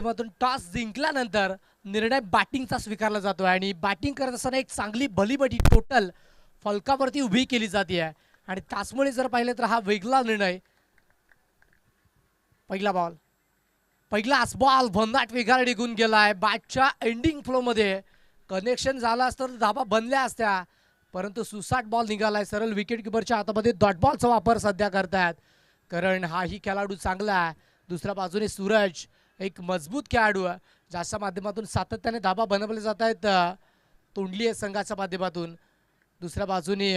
माध्यमातून टॉस जिंकल्यानंतर निर्णय बॅटिंगचा स्वीकारला जातोय आणि बॅटिंग करत असताना एक चांगली भलीबडी टोटल फलकावरती उभी केली जाते आहे आणि त्याचमुळे जर पाहिलं तर हा वेगळा निर्णय. पहिला बॉल भन्नाट वेगाने निघून गेलाय. बॅटच्या एंडिंग फ्लो मध्ये कनेक्शन झाला असतं तर धाबा बनल्या असत्या, परंतु सुसाट बॉल निघालाय. सरळ विकेट किपरच्या हातामध्ये डॉट बॉलचा वापर सध्या करतायत, कारण हाही खेळाडू चांगला आहे. दुसऱ्या बाजूने सूरज एक मजबूत खेळाडू आहे, ज्याच्या माध्यमातून सातत्याने धाबा बनवले जात आहेत तोंडली संघाच्या माध्यमातून. दुसऱ्या बाजूने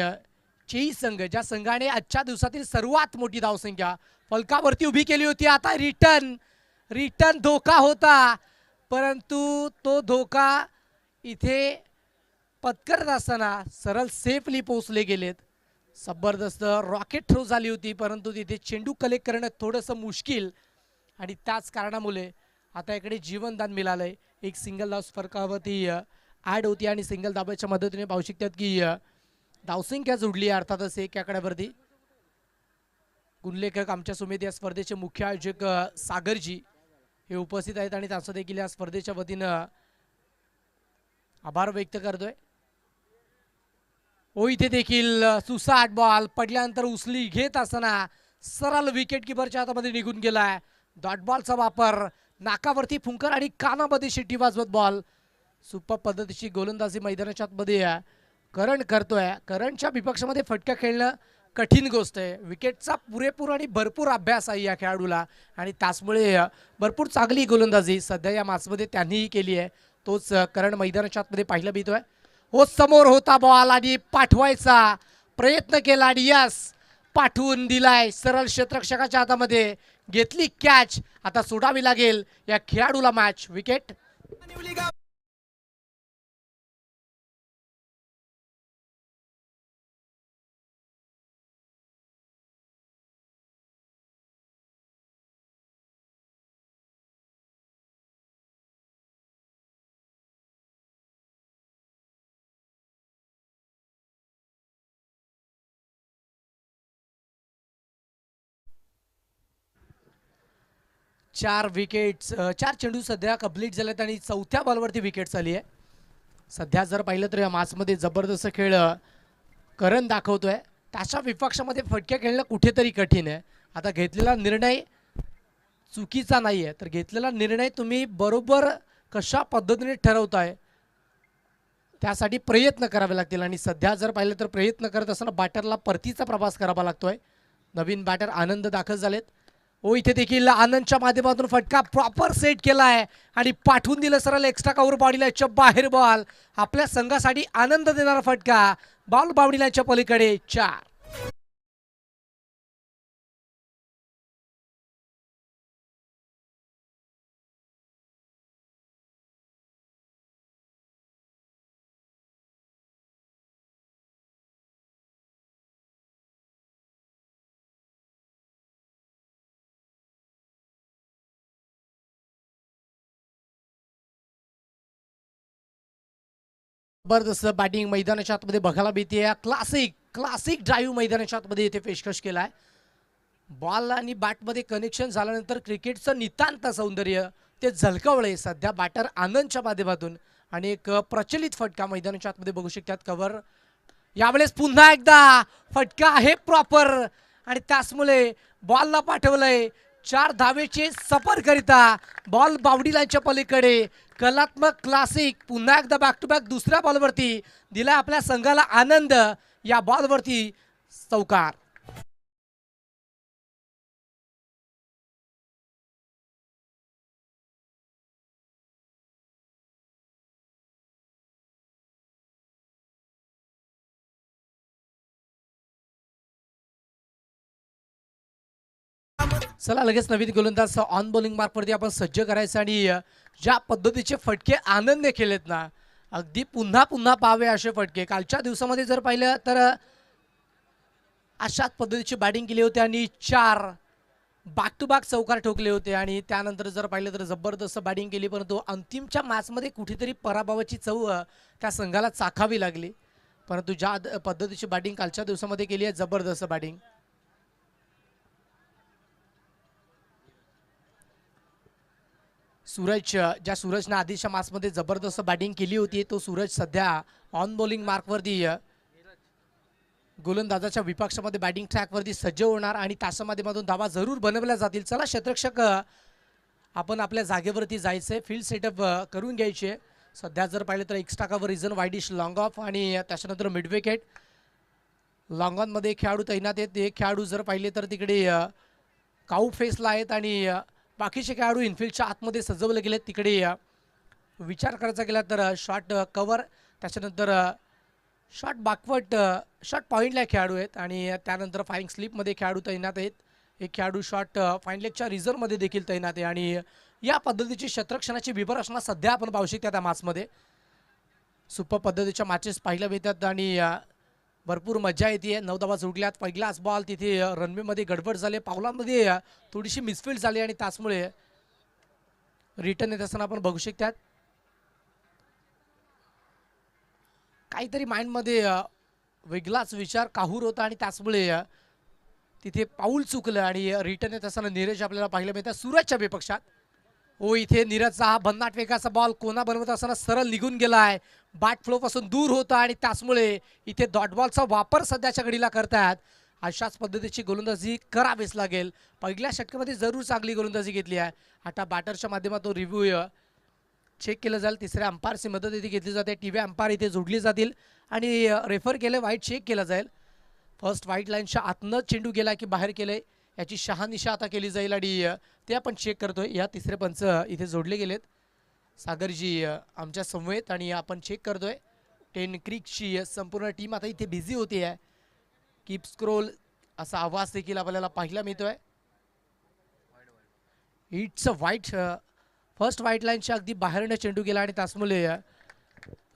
चेई संघ, ज्या संघाने आजच्या दिवसातील सर्वात मोठी धावसंख्या फलकावरती उभी केली होती. आता रिटर्न धोका होता, परंतु तो धोका इथे पत्करत असताना सरळ सेफली पोहोचले गेलेत. जबरदस्त रॉकेट थ्रो झाली होती, परंतु तिथे चेंडू कलेक्ट करणं थोडंसं मुश्किल आणि त्याच कारणामुळे आता इकडे जीवनदान मिळालंय. एक सिंगल धाव फरकावरती ॲड होती आणि सिंगल धाब्याच्या मदतीने पाहू शकतात की धावसंख्या जोडली आहे अर्थातच एक आकड्यावरती. गुणलेखक आमच्या समिती या स्पर्धेचे मुख्य आयोजक सागरजी हे उपस्थित आहेत आणि त्यांचं देखील या स्पर्धेच्या वतीनं आभार व्यक्त करतोय. इथे देखील सुसाट बॉल पडल्यानंतर उचली घेत असताना सरळ विकेट किपरच्या हातामध्ये निघून गेलाय. डॉट बॉलचा वापर, नाकावरती फुंकर आणि कानामध्ये शिट्टी वाजवत बॉल. सुपर पद्धतीची गोलंदाजी मैदानाच्या आतमध्ये करण करतोय. करणच्या विपक्षामध्ये फटका खेळणं कठीण गोष्ट आहे. विकेटचा पुरेपूर आणि भरपूर अभ्यास आहे या खेळाडूला आणि त्याचमुळे भरपूर चांगली गोलंदाजी सध्या या मॅचमध्ये त्यांनीही केली आहे. तोच करण मैदानाच्या आतमध्ये पाहायला मिळतोय. समोर होता बॉल आणि पाठवायचा प्रयत्न केला आणि यस पाठवून दिलाय. सरळ क्षेत्ररक्षकाच्या हातामध्ये घेतली कॅच. आता सोडावी लागेल या खेळाडूला मॅच. विकेट चार चेंडू सध्या कंप्लीट झालेत आणि चौथ्या बॉलवरती विकेट झाली आहे. सध्या जर पाहिलं तर या मॅचमध्ये जबरदस्त खेळ करण दाखवतोय. त्याच्या विपक्षामध्ये फटके खेळणं कुठेतरी कठीण आहे. आता घेतलेला निर्णय चुकीचा नाही आहे, तर घेतलेला निर्णय तुम्ही बरोबर कशा पद्धतीने ठरवताय त्यासाठी प्रयत्न करावे लागतील. आणि सध्या जर पाहिलं तर प्रयत्न करत असताना बॅटरला परतीचा प्रवास करावा लागतोय. नवीन बॅटर आनंद दाखल झालेत. इथे देखील आनंदच्या माध्यमातून फटका प्रॉपर सेट केलाय आणि पाठवून दिलं सरळ एक्स्ट्रा कव्हर बाउंड्रीच्या बाहेर. बॉल आपल्या संघासाठी आनंद देणारा फटका. बॉल बाउंड्रीच्या पलीकडे 4. जबरदस्त बॅटिंग मैदानाच्या आतमध्ये बघायला मिळते. क्लासिक ड्राईव्ह मैदानाच्या आतमध्ये इथे पेशकश केलाय. बॉल आणि बॅटमध्ये कनेक्शन झाल्यानंतर क्रिकेटचं नितांत सौंदर्य ते झलकवलंय सध्या बॅटर आनंदच्या माध्यमातून. आणि एक प्रचलित फटका मैदानाच्या आतमध्ये बघू शकतात. कव्हर यावेळेस पुन्हा एकदा फटका आहे प्रॉपर आणि त्याचमुळे बॉलला पाठवलंय 4 धावेचे सफर करिता. बॉल बाउंड्री लाईनच्या पलीकडे. कलात्मक क्लासिक पुन्हा एकदा बॅक टू बॅक दुसऱ्या बॉलवरती दिला आपल्या संघाला आनंद. या बॉलवरती चौकार. चला लगेच नवीन गोलंदाज ऑन बॉलिंग मार्कवरती आपण सज्ज करायचं आणि ज्या पद्धतीचे फटके आनंद खेळलेत ना, अगदी पुन्हा पुन्हा पाहावे असे फटके. कालच्या दिवसामध्ये जर पाहिलं तर अशाच पद्धतीची बॅटिंग केली होती आणि 4 बॅक टू बॅक चौकार ठोकले होते. आणि त्यानंतर जर पाहिलं तर जबरदस्त बॅटिंग केली, परंतु अंतिमच्या मॅचमध्ये कुठेतरी पराभवाची चव त्या संघाला चाखावी लागली. परंतु ज्या पद्धतीची बॅटिंग कालच्या दिवसामध्ये केली आहे, जबरदस्त बॅटिंग. सूरज ज्या सूरजनं आधीच्या मॅचमध्ये जबरदस्त बॅटिंग केली होती तो सूरज सध्या ऑन बॉलिंग मार्कवरती गोलंदाजाच्या विपक्षामध्ये बॅटिंग ट्रॅकवरती सज्ज होणार आणि तासामाध्यमातून धावा जरूर बनवल्या जातील. चला क्षेत्ररक्षक आपण आपल्या जागेवरती जायचंय, फील्ड सेटअप करून घ्यायचे. सध्या जर पाहिलं तर extra cover reason widish long of आणि त्याच्यानंतर मिड विकेट. लॉंग ऑनमध्ये खेळाडू तैनात आहेत. हे खेळाडू जर पाहिले तर तिकडे काऊ फेसला आहेत आणि बाकीचे खेळाडू इनफिल्डच्या आतमध्ये सजवले गेलेत. तिकडे विचार करायचा गेला तर शॉर्ट कव्हर त्याच्यानंतर शॉर्ट बॅकवर्ड शॉर्ट पॉईंटला खेळाडू आहेत आणि त्यानंतर फायरिंग स्लिपमध्ये खेळाडू तैनात आहेत. एक खेळाडू शॉर्ट फाईन लेगच्या रिझर्वमध्ये देखील तैनात आहे आणि या पद्धतीची क्षेत्ररक्षणाची विभरचना सध्या आपण पाहू शकता त्या मॅचमध्ये. सुपर पद्धतीच्या मॅचेस पाहायला मिळतात आणि भरपूर मजा येते. 9 धावा जोडल्यात. पहिलाच बॉल तिथे रनवेमध्ये गडबड झाले, पावलांमध्ये थोडीशी मिसफील्ड झाली आणि त्याचमुळे रिटर्न येत असताना आपण बघू शकतात काहीतरी माइंडमध्ये वेगळाच विचार काहूर होता आणि त्याचमुळे तिथे पाऊल चुकलं आणि रिटर्न येत असताना नीरज आपल्याला पाहायला मिळतात सूरजच्या विपक्षात. हो, इथे नीरजचा हा भन्नाट वेगाचा बॉल कोणा बनवत असताना सरळ निघून गेलाय, बॅट फ्लो पासून दूर होता आणि त्याचमुळे इथे डॉट बॉलचा वापर सध्याच्या घडीला करतात. अशाच पद्धतीची गोलंदाजी करावीच लागेल. पहिल्या षटकामध्ये जरूर चांगली गोलंदाजी घेतली आहे. आता बॅटरच्या माध्यमातून रिव्ह्यू चेक केलं जाईल. तिसऱ्या अंपायरची मदत इथे घेतली जाते. टीव्ही अंपायर इथे जोडली जातील आणि रेफर केलं वाईट चेक केला जाईल. फर्स्ट व्हाईट लाईनच्या आतनं चेंडू गेला की बाहेर केलंय याची शहानिशा आता केली जाईल आणि ते आपण चेक करतोय. या तिसरे पंच इथे जोडले गेलेत सागरजी आमच्या समवेत आणि आपण चेक करतोय. 10 क्रिकची संपूर्ण टीम आता इथे बिझी होती आहे. कीप स्क्रोल असा आवाज देखील आपल्याला पाहायला मिळतोय. It's a white first white लाईनच्या अगदी बाहेरने चेंडू गेला आणि त्याचमुळे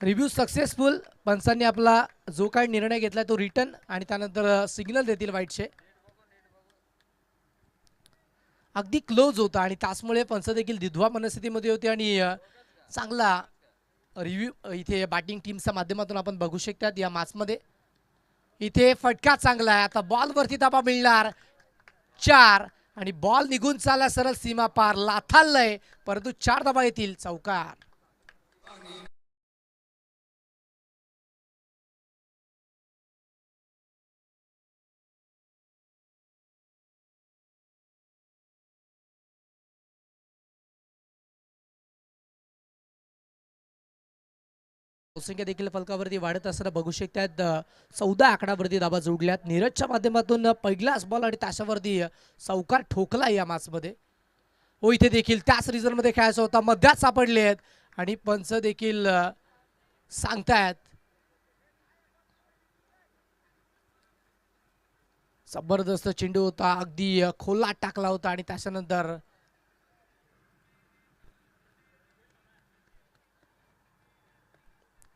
रिव्ह्यू सक्सेसफुल. पंचांनी आपला जो काही निर्णय घेतला तो रिटर्न आणि त्यानंतर सिग्नल देतील व्हाईटचे. अगदी क्लोज होता आणि त्याचमुळे पंच देखील दिधवा मनस्थितीमध्ये होते आणि चांगला रिव्ह्यू इथे बॅटिंग टीमच्या माध्यमातून आपण बघू शकतात या मॅचमध्ये. इथे फटका चांगला आहे. आता बॉलवरती धावा मिळणार 4 आणि बॉल निघून चालला सरळ सीमा पार लाथालय, परंतु 4 धावा येतील. चौकार. संख्या देखील फलकावरती वाढत असताना बघू शकतात. 14 आकडावरती धावा जोडल्यात. नीरजच्या माध्यमातून पहिलाच बॉल आणि ताशावरती चौकार ठोकला या मॅचमध्ये. हो, इथे देखील त्याच रिझनमध्ये खेळायचा होता, मध्यात सापडले आहेत आणि पंच देखील सांगतायत जबरदस्त चेंडू होता, अगदी खोलात टाकला होता आणि त्याच्यानंतर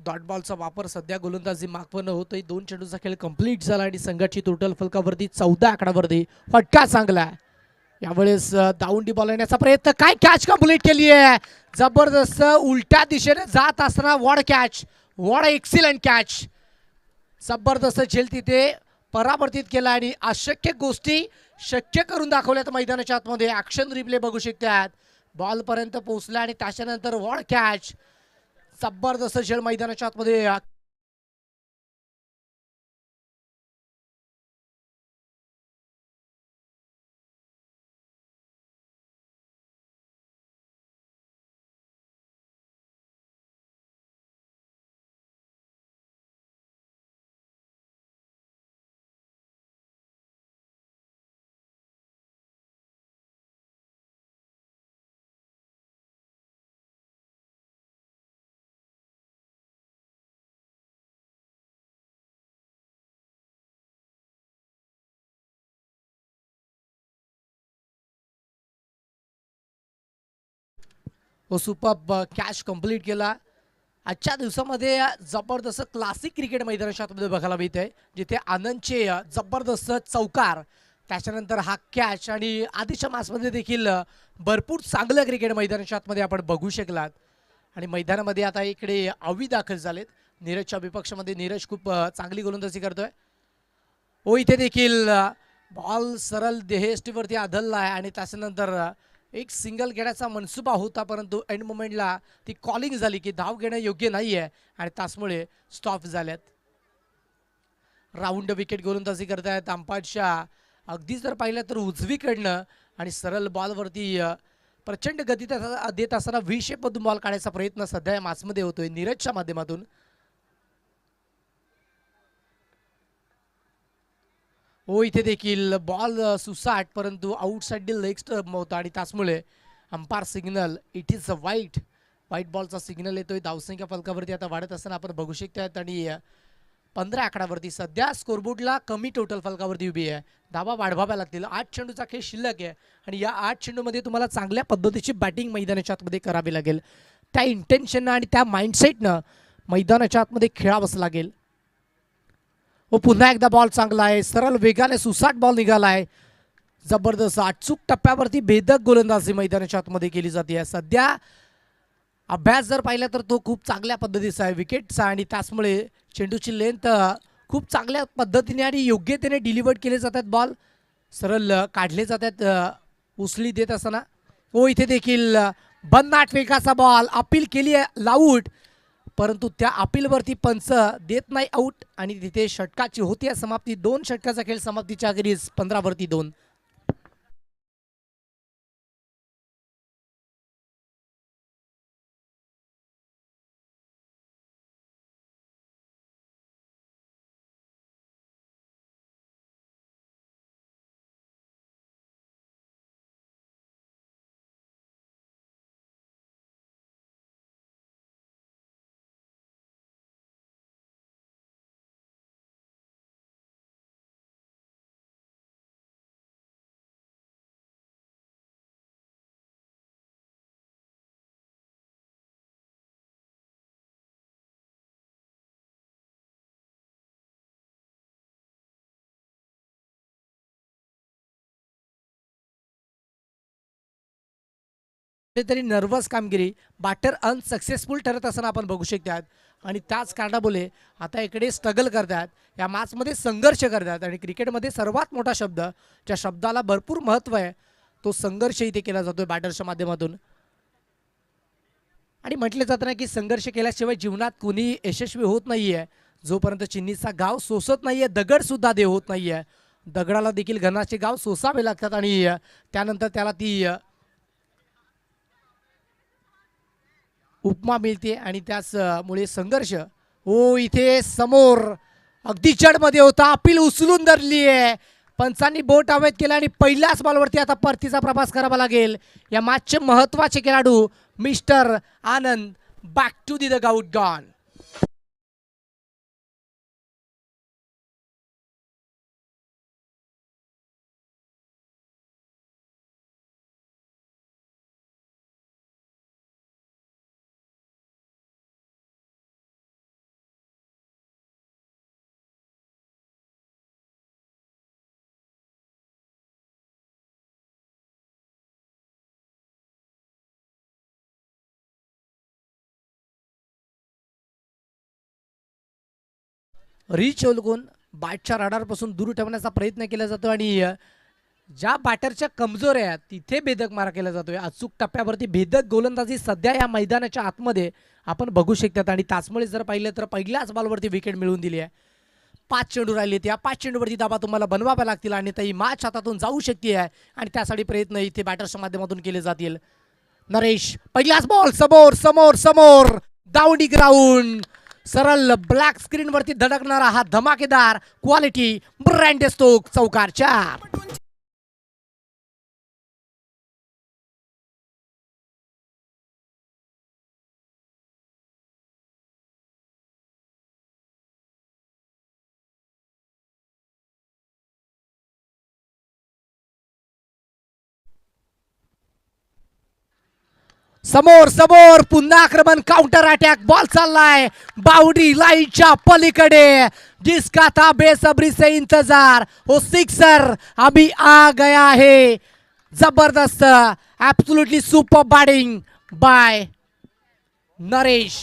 डॉट बॉलचा वापर सध्या गोलंदाजी मागवणं होतोय. 2 चेंडूचा खेळ कंप्लीट झाला आणि संघाची टोटल फलकावरती 14 आकडावरती फटका चांगला. यावेळेस दाऊंडी बॉल येण्याचा प्रयत्न, काय कॅच कंप्लीट केली आहे. जबरदस्त उलट्या दिशेने जात असताना what catch, what excellent catch. जबरदस्त झेल तिथे परावर्तित केला आणि अशक्य गोष्टी शक्य करून दाखवल्यात मैदानाच्या आतमध्ये. ऍक्शन रिप्ले बघू शकतात. बॉल पर्यंत पोहोचला आणि त्याच्यानंतर वॉड कॅच. जबरदस्त झेल मैदानाच्या आतमध्ये. सुपर कॅच कंप्लीट केला. आजच्या दिवसामध्ये जबरदस्त क्लासिक क्रिकेट मैदानाच्या आतमध्ये बघायला मिळते, जिथे आनंदचे जबरदस्त चौकार, त्याच्यानंतर हा कॅच आणि आधीच्या मॅचमध्ये देखील भरपूर चांगलं क्रिकेट मैदानाच्या आतमध्ये आपण बघू शकलात. आणि मैदानामध्ये आता इकडे अवी दाखल झालेत. नीरजच्या विपक्षामध्ये नीरज खूप चांगली गोलंदाजी करतोय. हो, इथे देखील बॉल सरळ देहेष्टीवरती आदळला आहे आणि त्याच्यानंतर एक सिंगल घेण्याचा मनसुबा होता, परंतु एंड मोमेंटला ती कॉलिंग झाली की धाव घेणं योग्य नाहीये आणि त्याचमुळे स्टॉप झाल्यात. राऊंड विकेट गोलंदाजी करतायत अंपायरच्या अगदीच जर पाहिलं तर उजवीकडनं आणि सरळ बॉलवरती प्रचंड गती देत असताना व्ही शेपमधून बॉल काढायचा प्रयत्न सध्या या मॅचमध्ये होतोय नीरजच्या माध्यमातून. हो, इथे देखील बॉल सुसाट, परंतु आउटसाइड लेग स्टंप होता आणि त्याचमुळे umpire signal it is a white बॉलचा सिग्नल येतोय. धावसंख्या फलकावरती आता वाढत असताना आपण बघू शकतात आणि 15 आकडावरती सध्या स्कोरबोर्डला कमी टोटल फलकावरती उभी आहे. धावा वाढवाव्या लागतील. 8 चेंडूचा खेळ शिल्लक आहे आणि या 8 चेंडूमध्ये तुम्हाला चांगल्या पद्धतीची बॅटिंग मैदानाच्या आतमध्ये करावी लागेल. त्या इंटेन्शननं आणि त्या माइंडसेटनं मैदानाच्या आतमध्ये खेळावंच लागेल. हो, पुन्हा एकदा बॉल चांगला आहे, सरळ वेगाने सुसाट बॉल निघालाय. जबरदस्त अचूक टप्प्यावरती भेदक गोलंदाजी मैदानाच्या आतमध्ये केली जाते. सध्या अभ्यास जर पाहिला तर तो खूप चांगल्या पद्धतीचा आहे विकेटचा आणि त्याचमुळे चेंडूची लेंथ खूप चांगल्या पद्धतीने आणि योग्यतेने डिलिव्हर्ड केले जातात. बॉल सरळ काढले जातात उसळी देत असताना. हो, इथे देखील भन्नाट वेगाचा बॉल अपील केली आहे लाऊट, परंतु त्या अपीलवरती पंच देत नाही आऊट आणि तिथे षटकाची होती समाप्ती. 2 षटकाचा खेळ समाप्तीच्या अखेरीस 15 वरती 2. तरी नर्वस कामगिरी बॅटर अनसक्सेसफुल ठरत असताना आपण बघू शकतात आणि त्याच कारणामुळे आता इकडे स्ट्रगल करतात, या मॅचमध्ये संघर्ष करतात आणि क्रिकेटमध्ये सर्वात मोठा शब्द ज्या शब्दाला भरपूर महत्त्व आहे तो संघर्ष इथे केला जातोय बॅटरच्या माध्यमातून. आणि म्हटले जातं ना की संघर्ष केल्याशिवाय जीवनात कोणी यशस्वी होत नाहीये. जोपर्यंत चिन्नीचा गाव सोसत नाहीये दगड सुद्धा देव होत नाहीये. दगडाला देखील घनाचे गाव सोसावे लागतात आणि त्यानंतर त्याला ती उपमा मिळते आणि त्याचमुळे संघर्ष. हो, इथे समोर अगदी जडमध्ये होता, अपील उचलून धरली आहे, पंचांनी बोट अवैध केला आणि पहिल्याच बॉलवरती आता परतीचा प्रवास करावा लागेल. या मॅचचे महत्वाचे खेळाडू mister Anand back to the the out gone. रिच ओलगून बॅटच्या रडारपासून दूर ठेवण्याचा प्रयत्न केला जातो आणि ज्या बॅटरच्या कमजोर आहेत तिथे भेदक मारा केला जातोय. अचूक टप्प्यावरती भेदक गोलंदाजी सध्या या मैदानाच्या आतमध्ये आपण बघू शकतात आणि त्याचमुळे जर पाहिलं तर पहिल्याच बॉलवरती विकेट मिळवून दिली आहे. 5 चेंडू राहिले, त्या 5 चेंडूवरती दाबा तुम्हाला बनवाव्या लागतील आणि ही मॅच हातातून जाऊ शकते आहे आणि त्यासाठी प्रयत्न इथे बॅटर्सच्या माध्यमातून केले जातील. नरेश पहिलाच बॉल समोर समोर समोर दावडी ग्राउंड, सरळ ब्लॅक स्क्रीन वरती धडकणारा हा धमाकेदार क्वालिटी ब्रँड स्टोक चौकारच्या. समोर समोर पुन्हा आक्रमण, काउंटर अटॅक, बॉल चाललाय बाउंड्री लाईनच्या पलीकडे. जिसका था बेसब्री से इंतजार, वो सिक्सर अभी आ गया है. जबरदस्त absolutely super batting by Naresh.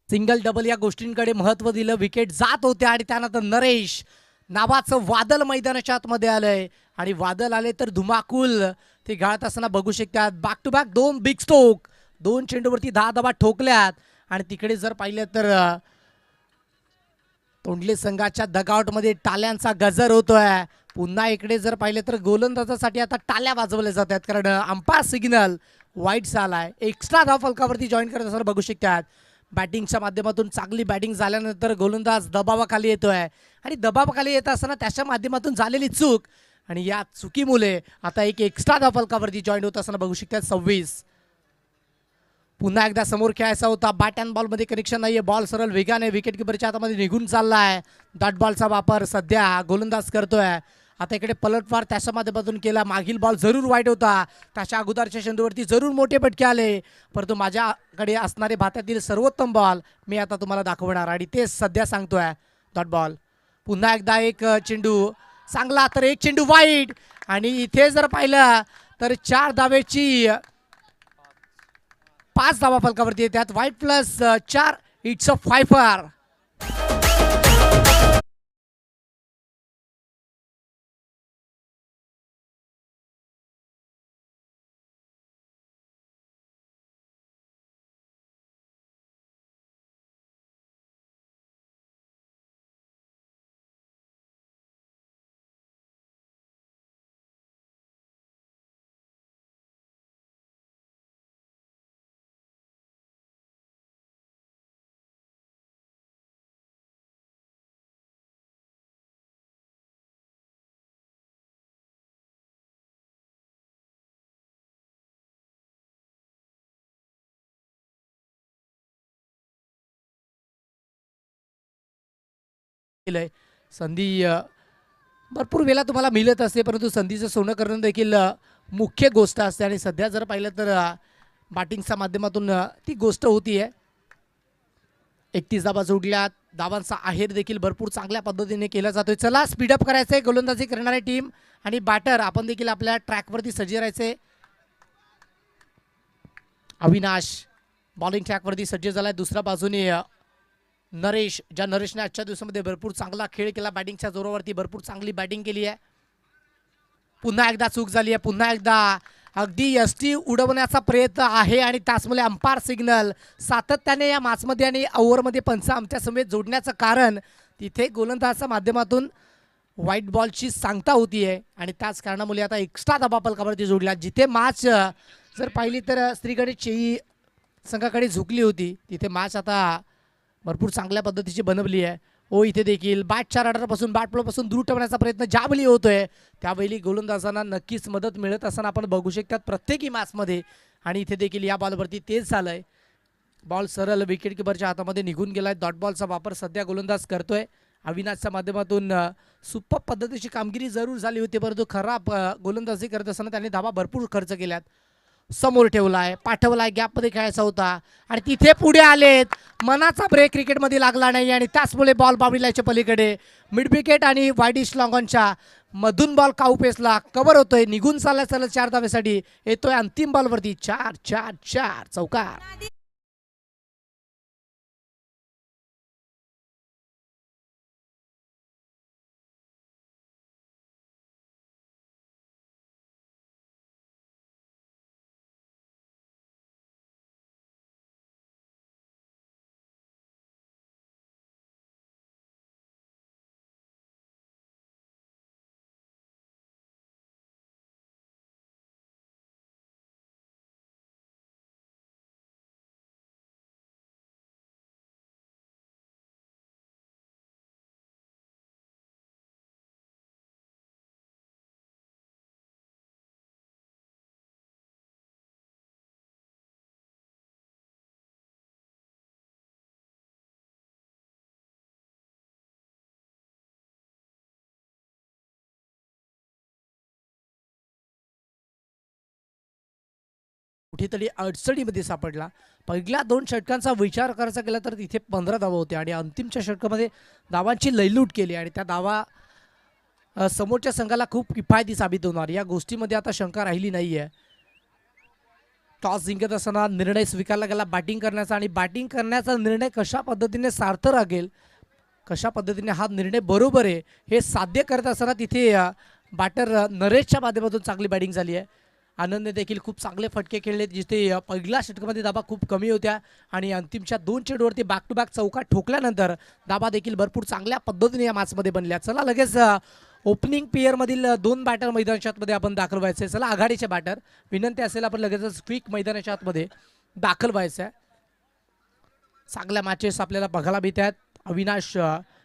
Single double या गोष्टींकडे महत्व दिलं. विकेट जात होत्या आणि त्यानंतर नरेश नावाचं वादळ मैदानाच्या आतमध्ये आलंय आणि वादळ आले तर धुमाकूल ते गाळत असताना बघू शकतात. Back to back 2 big stroke, 2 चेंडूवरती 10 धावा ठोकल्यात आणि तिकडे जर पाहिलं तर तोंडले संघाच्या डगआउटमध्ये टाल्यांचा गजर होतोय. पुन्हा इकडे जर पाहिलं तर गोलंदाजासाठी आता टाल्या वाजवल्या जात आहेत कारण अंपायर सिग्नल वाईट झालाय. एक्स्ट्रा धाव फलकावरती जॉईन करत असताना बघू शकतात. बॅटिंगच्या माध्यमातून चांगली बॅटिंग झाल्यानंतर गोलंदाज दबावाखाली येतोय आणि दबावाखाली येत असताना त्याच्या माध्यमातून झालेली चूक आणि या चुकीमुळे आता एक एक्स्ट्रा धाव फलकावरती जॉईन होत असताना बघू शकतात. 26 पुन्हा एकदा समोर खेळायचा होता. बॅट अँड बॉलमध्ये कनेक्शन नाहीये. बॉल सरळ वेगाने विकेट किपरच्या हातामध्ये निघून चाललाय. डॉट बॉलचा वापर सध्या गोलंदाज करतोय. आता इकडे पलटवार त्याच्या माध्यमातून केला. मागील बॉल जरूर वाईट होता. त्याच्या अगोदरच्या चेंडूवरती जरूर मोठे फटके आले, परंतु माझ्याकडे असणारे भारतातील सर्वोत्तम बॉल मी आता तुम्हाला दाखवणार आणि तेच सध्या सांगतोय. डॉट बॉल पुन्हा एकदा एक चेंडू चांगला तर एक चेंडू वाईट आणि इथे जर पाहिलं तर 4 धावेची 5 धावा फलकावरती येतात. वाईट प्लस 4 इट्स अ 5. संधी भरपूर वेळा तुम्हाला मिळत असते, परंतु संधीचं सोनं करणं देखील मुख्य गोष्ट असते आणि सध्या जर पाहिलं तर बॅटिंगच्या माध्यमातून ती गोष्ट होतीये. 31 धावा जोडल्यात. धावांचा आहेर देखील भरपूर चांगल्या पद्धतीने केला जातोय. चला स्पीडअप करायचंय गोलंदाजी करणारी टीम आणि बॅटर आपण देखील आपल्या ट्रॅकवरती सज्ज राहायचे. अविनाश बॉलिंग ट्रॅकवरती सज्ज झालाय. दुसऱ्या बाजूने नरेश, ज्या नरेशने आजच्या दिवसामध्ये भरपूर चांगला खेळ केला. बॅटिंगच्या जोरावरती भरपूर चांगली बॅटिंग केली आहे. पुन्हा एकदा चूक झाली आहे. पुन्हा एकदा अगदी यष्टी उडवण्याचा प्रयत्न आहे आणि त्याचमुळे अंपायर सिग्नल सातत्याने या मॅचमध्ये आणि ओव्हरमध्ये पंच आमच्या समेत जोडण्याचं कारण तिथे गोलंदाजाच्या माध्यमातून व्हाईट बॉलची सांगता होतीये आणि त्याच कारणामुळे आता एक्स्ट्रा धावा फलकावरती जोडल्या. जिथे मॅच जर पाहिली तर श्रीगणेश चेई संघाकडे झुकली होती, तिथे मॅच आता भरपूर चांगल्या पद्धतीची बनवली आहे. इथे देखील बॅटच्या रडारपासून बॅट फ्लोपासून दूर ठेवण्याचा प्रयत्न ज्यावेळी होतोय त्यावेळी गोलंदाजांना नक्कीच मदत मिळत असताना आपण बघू शकतात प्रत्येकी मॅचमध्ये. आणि इथे देखील या बॉलवरती तेच झालंय. बॉल सरळ विकेट किपरच्या हातामध्ये निघून गेलाय. डॉट बॉलचा वापर सध्या गोलंदाज करतोय. अविनाशच्या माध्यमातून सुपर पद्धतीची कामगिरी जरूर झाली होती, परंतु खराब गोलंदाजी करत असताना त्यांनी धावा भरपूर खर्च केल्यात. समोर ठेवलाय, पाठवलाय, गॅपमध्ये खेळायचा होता आणि तिथे पुढे आलेत. मनाचा ब्रेक क्रिकेटमध्ये लागला नाही आणि त्याचमुळे बॉल बावडीलाच्या पलीकडे मिड विकेट आणि वाईडिश लॉंगॉनच्या मधून बॉल काउपेसला कव्हर होतोय. निघून चालला 4 धावेसाठी येतोय अंतिम बॉलवरती. 4 चौकार. कुठेतरी अडचणीमध्ये सापडला. पहिल्या 2 षटकांचा विचार करायचा केला तर तिथे 15 धावा होत्या आणि अंतिमच्या षटकामध्ये धावांची लयलूट केली आणि त्या धावा समोरच्या संघाला खूप किफायती साबित होणार. या गोष्टीमध्ये आता शंका राहिली नाहीये. टॉस जिंकत असताना निर्णय स्वीकारला गेला बॅटिंग करण्याचा आणि बॅटिंग करण्याचा निर्णय कशा पद्धतीने सार्थ लागेल, कशा पद्धतीने हा निर्णय बरोबर आहे हे साध्य करत असताना तिथे बॅटर नरेशच्या माध्यमातून चांगली बॅटिंग झाली आहे. आनंदने देखील खूप चांगले फटके खेळले जिथे पहिल्या षटकामध्ये धाबा खूप कमी होत्या आणि अंतिमच्या 2 चेंडूवरती बॅक टू बॅक चौका ठोकल्यानंतर धाबा देखील भरपूर चांगल्या पद्धतीने या मॅचमध्ये बनल्या. चला लगेच ओपनिंग पेअरमधील 2 बॅटर मैदानाच्या आतमध्ये आपण दाखल व्हायचे. चला आघाडीचे बॅटर विनंती असेल आपण लगेचच क्विक मैदानाच्या आतमध्ये दाखल व्हायचं आहे. चांगल्या मॅचेस आपल्याला बघायला मिळत आहेत. अविनाश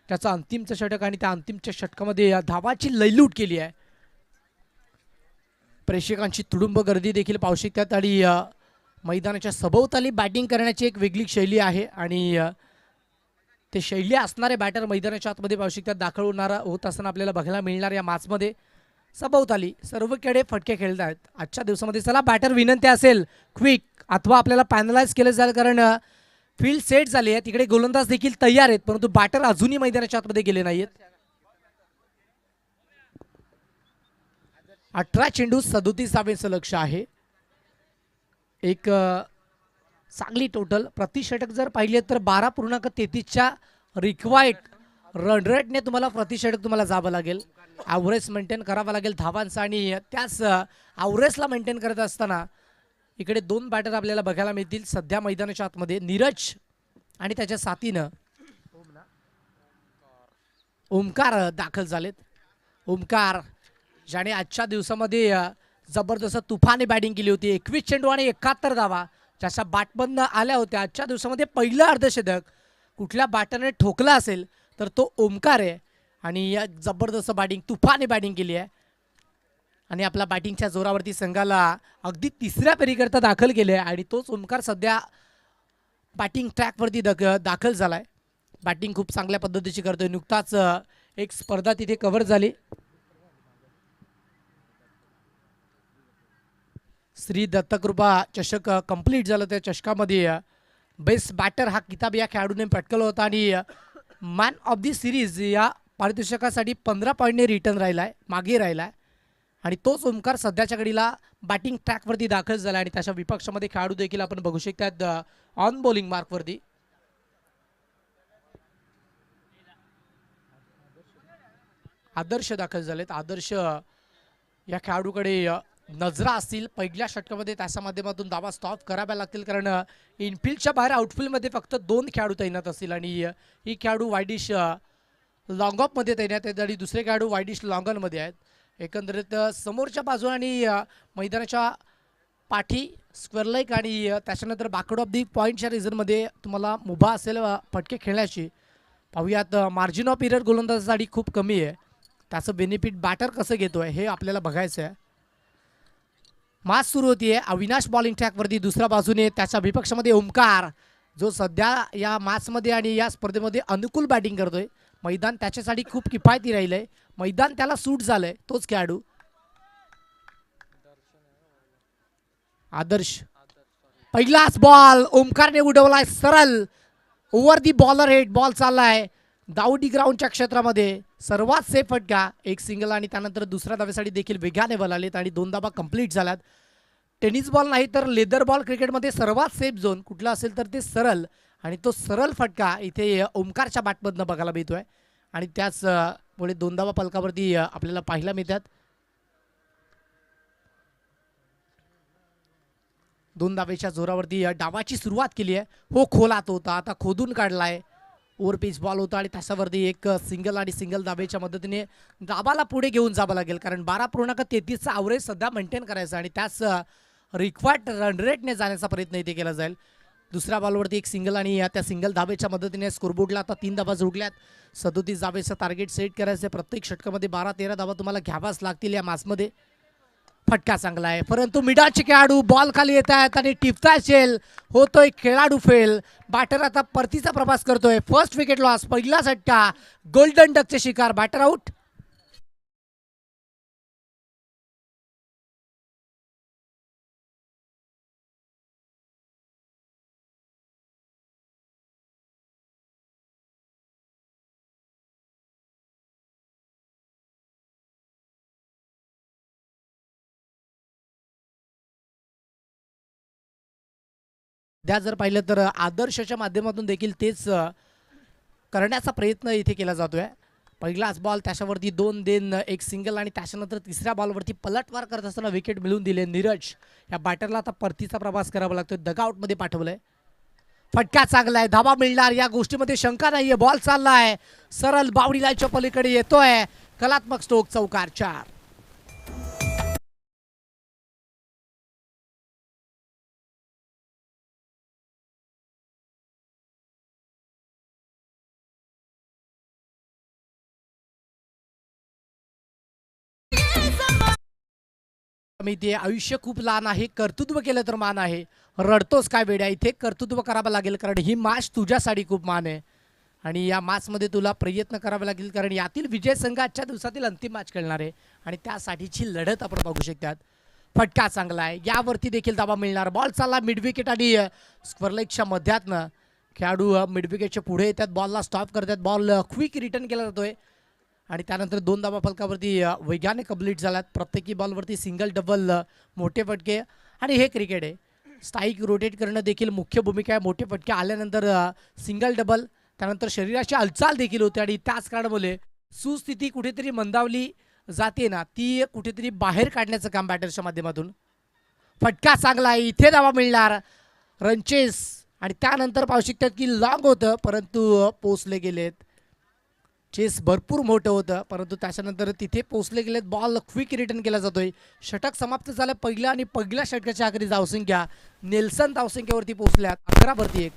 त्याचा अंतिमचं षटक आणि त्या अंतिमच्या षटकामध्ये धावाची लयलूट केली आहे. प्रेक्षकांची तुडुंब गर्दी देखील पाहू शकतात आणि मैदानाच्या सभोवताली बॅटिंग करण्याची एक वेगळी शैली आहे आणि ते शैली असणारे बॅटर मैदानाच्या आतमध्ये पाहू शकतात दाखल होत असताना आपल्याला बघायला मिळणार या मॅचमध्ये. सभोवताली सर्वकडे फटके खेळत आहेत आजच्या दिवसामध्ये. चला बॅटर विनंती असेल क्विक अथवा आपल्याला पॅनलाइज केलं जाईल कारण फील्ड सेट झाली आहे. तिकडे गोलंदाज देखील तयार आहेत परंतु बॅटर अजूनही मैदानाच्या आतमध्ये गेले नाहीत. 18 चेंडू 37 धावेचं लक्ष आहे. एक चांगली टोटल प्रतिषटक जर पाहिले तर 12.33च्या रिक्वायर्ड रन रेटने तुम्हाला प्रतिषटक तुम्हाला जावं लागेल. ॲव्हरेज मेंटेन करावा लागेल धावांचा आणि त्याच ॲव्हरेजला मेंटेन करत असताना इकडे 2 बॅटर आपल्याला बघायला मिळतील सध्या मैदानाच्या आतमध्ये. नीरज आणि त्याच्या साथीनं ओमकार दाखल झालेत. ओमकार ज्याने आजच्या दिवसामध्ये जबरदस्त तुफानी बॅटिंग केली होती. 21 चेंडू आणि 71 धावा ज्याच्या बॅटमधनं आल्या होत्या. आजच्या दिवसामध्ये पहिलं अर्धशतक कुठल्या बॅटरने ठोकलं असेल तर तो ओमकार आहे आणि या जबरदस्त बॅटिंग तुफानी बॅटिंग केली आहे आणि आपल्या बॅटिंगच्या जोरावरती संघाला अगदी तिसऱ्या फेरीकरता दाखल केले आहे आणि तोच ओमकार सध्या बॅटिंग ट्रॅकवरती दाखल झालाय. बॅटिंग खूप चांगल्या पद्धतीची करतोय. नुकताच एक स्पर्धा तिथे कव्हर झाली. श्री दत्तकृपा चषक कंप्लीट झालं. त्या चषकामध्ये बेस्ट बॅटर हा किताब या खेळाडूने पटकवला होता आणि मॅन ऑफ दी सिरीज या पारितोषिकासाठी 15 पॉईंटने रिटर्न राहिलाय मागे राहिलाय आणि तोच ओमकार सध्याच्या घडीला बॅटिंग ट्रॅकवरती दाखल झाला आणि त्याच्या विपक्षामध्ये खेळाडू देखील आपण बघू शकतात ऑन बॉलिंग मार्कवरती. आदर्श दाखल झालेत. आदर्श या खेळाडूकडे नजरा असतील. पहिल्या षटकामध्ये त्याच्या माध्यमातून धावा स्टॉप कराव्या लागतील कारण इनफिल्डच्या बाहेर आउटफिल्डमध्ये फक्त 2 खेळाडू तैनात असतील आणि ही खेळाडू वायडिश लॉंग ऑफमध्ये तैनात आहेत आणि दुसरे खेळाडू वायडिश लॉंग ऑनमध्ये आहेत. एकंदरीत समोरच्या बाजू आणि मैदानाच्या पाठी स्क्वेअर लेग आणि त्याच्यानंतर बॅकवर्ड ऑफ दी पॉईंटच्या रिझनमध्ये तुम्हाला मुभा असेल फटके खेळण्याची. पाहूयात मार्जिन ऑफ इरर गोलंदाजासाठी खूप कमी आहे. त्याचं बेनिफिट बॅटर कसं घेतोय हे आपल्याला बघायचं आहे. मॅच सुरू होतीये. अविनाश बॉलिंग ट्रॅकवरती दुसऱ्या बाजूने त्याच्या विपक्षामध्ये ओमकार जो सध्या या मॅचमध्ये आणि या स्पर्धेमध्ये अनुकूल बॅटिंग करतोय. मैदान त्याच्यासाठी खूप किफायती राहिलंय. मैदान त्याला सूट झालंय. तोच खेळाडू आदर्श. पहिलाच बॉल ओमकारने उडवलाय सरळ ओव्हर दी बॉलर हेड. बॉल चाललाय दाऊडी ग्राउंडच्या क्षेत्रामध्ये. सर्वात सेफ फटका. एक सिंगल आणि त्यानंतर दुसऱ्या धावेसाठी देखील वेगाने बॉल आलेत आणि 2 धावा कंप्लीट झाल्यात. टेनिस बॉल नाही तर लेदर बॉल क्रिकेटमध्ये सर्वात सेफ झोन कुठला असेल तर ते सरळ आणि तो सरळ फटका इथे ओमकारच्या बॅटमधनं बघायला मिळतोय आणि त्याच मुळे 2 धावा पलकावरती आपल्याला पाहायला मिळतात. 2 धावेच्या जोरावरती डावाची सुरुवात केली आहे. हो खोलात होता आता खोदून काढलाय. ओव्हर पिच बॉल होता आणि त्याच्यावरती एक सिंगल आणि सिंगल धावेच्या मदतीने धाबाला पुढे घेऊन जावं लागेल कारण 12.33चा ॲव्हरेज सध्या मेंटेन करायचा आणि त्याच रिक्वायर्ड रन रेटने जाण्याचा प्रयत्न इथे केला जाईल. दुसऱ्या बॉलवरती एक सिंगल आणि त्या सिंगल धावेच्या मदतीने स्कोरबोर्डला आता 3 धावा जोडल्यात. 37 धावेचं टार्गेट सेट करायचं. प्रत्येक षटकामध्ये 12-13 धावा तुम्हाला घ्यावाच लागतील या मॅचमध्ये. फटका चांगला आहे परंतु मिडाचे खेळाडू बॉल खाली येत आहेत आणि टिपता असेल होतोय खेळाडू फेल. बॅटर आता परतीचा प्रवास करतोय. First wicket loss. पहिला झटका. गोल्डन डकचे शिकार. Batter out. त्या जर पाहिलं तर आदर्शच्या माध्यमातून देखील तेच करण्याचा प्रयत्न इथे केला जातोय. पहिलाच बॉल त्याच्यावरती 2 देन एक सिंगल आणि त्याच्यानंतर तिसऱ्या बॉलवरती पलटवार करत असताना विकेट मिळवून दिले. नीरज या बॅटरला आता परतीचा प्रवास करावा लागतोय. डगआउटमध्ये पाठवलंय. फटका चांगला आहे, धाबा मिळणार या गोष्टीमध्ये शंका नाहीये. बॉल चाललाय सरळ बावडी लाईनच्या पलीकडे येतोय. कलात्मक स्ट्रोक, चौकार 4. इथे आयुष्य खूप लहान आहे, कर्तृत्व केलं तर मान आहे. रडतोस काय वेड्या, इथे कर्तृत्व करावं लागेल कारण ही मॅच तुझ्यासाठी खूप मान आहे आणि या मॅचमध्ये तुला प्रयत्न करावे लागेल कारण यातील विजय संघ आजच्या दिवसातील अंतिम मॅच खेळणार आहे आणि त्यासाठीची लढत आपण बघू शकतात. फटका चांगला आहे, यावरती देखील दाबा मिळणार. बॉल चालला मिड विकेट आणि स्क्वेअरलेगच्या मध्यातनं खेळाडू मिड विकेटच्या पुढे येतात, बॉलला स्टॉप करतात. बॉल क्विक रिटर्न केला जातोय आणि त्यानंतर 2 धावा फलकावरती वेगाने कंप्लीट झाल्यात. प्रत्येकी बॉलवरती सिंगल डबल मोठे फटके आणि हे क्रिकेट आहे. स्ट्राईक रोटेट करणं देखील मुख्य भूमिका आहे. मोठे फटके आल्यानंतर सिंगल डबल त्यानंतर शरीराची हालचाल देखील होते आणि त्याच कारणामुळे सुस्थिती कुठेतरी मंदावली जाते ना, ती कुठेतरी बाहेर काढण्याचं काम बॅटर्सच्या माध्यमातून. फटका चांगला आहे, इथे धावा मिळणार. रनचेस आणि त्यानंतर पाहू शकतात की लॉंग होतं परंतु पोचले गेलेत. चेस भरपूर मोठं होतं परंतु त्याच्यानंतर तिथे पोचले गेलेत. बॉल क्विक रिटर्न केला जातोय. षटक समाप्त झालं पहिलं आणि पहिल्या षटकाच्या आखरी धावसंख्या नेल्सन धावसंख्येवरती पोहोचल्यात 11 1.